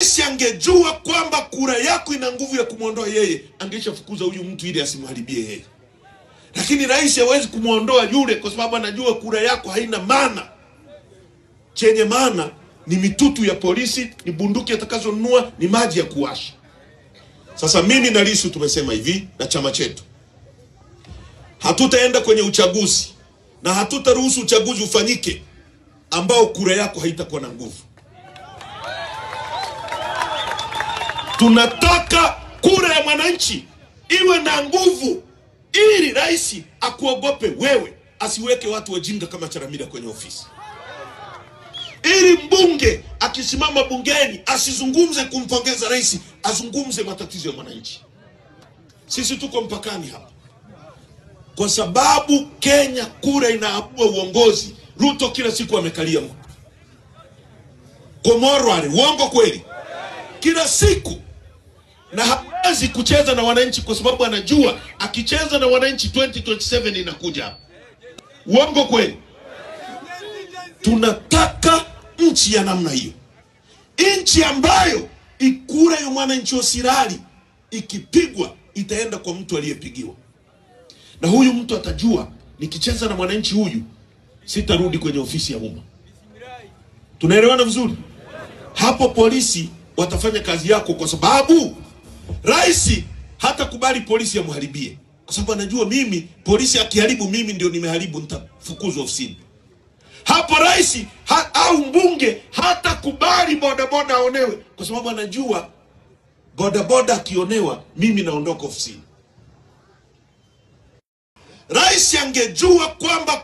Rais angejua kwamba kura yako ina nguvu ya kumuondoa yeye, angeshafukuza huyu mtu ili asimharibie yeye. Lakini rais hawezi kumuondoa yule kwa sababu anajua kura yako haina maana. Chenye maana ni mitutu ya polisi, ni bunduki atakazonunua, ni maji ya kuwasha. Sasa mimi na Lissu tumesema hivi na chama chetu, hatutaenda kwenye uchaguzi na hatutaruhusu uchaguzi ufanyike ambao kura yako haitakuwa na nguvu. Tunataka kura ya mwananchi iwe na nguvu ili rais akuogope wewe, asiweke watu wajinga kama Charamira kwenye ofisi. Ili mbunge akisimama bungeni asizungumze kumpongeza rais, azungumze matatizo ya mwananchi. Sisi tuko mpakani hapa. Kwa sababu Kenya kura inaamua uongozi. Ruto kila siku amekalia mko. Komorware, uongo kweli? Kila siku. Na hawezi kucheza na wananchi kwa sababu anajua akicheza na wananchi 2027 inakuja. Uongo kweli? Tunataka nchi ya namna hiyo. Nchi ambayo kura ya mwananchi Osirali ikipigwa itaenda kwa mtu aliyepigiwa. Na huyu mtu atajua nikicheza na mwananchi huyu sitarudi kwenye ofisi ya umma. Tunaelewana vizuri? Hapo polisi watafanya kazi yako kwa sababu rais hata kubali polisi amharibie. Kwa sababu anajua mimi polisi akiharibu mimi ndio nimeharibu, nitafukuzwa ofisini. Hapo rais au mbunge hata kubali bodaboda aonewe kwa sababu anajua bodaboda akionewa mimi naondoka ofisini. Rais angejua kwamba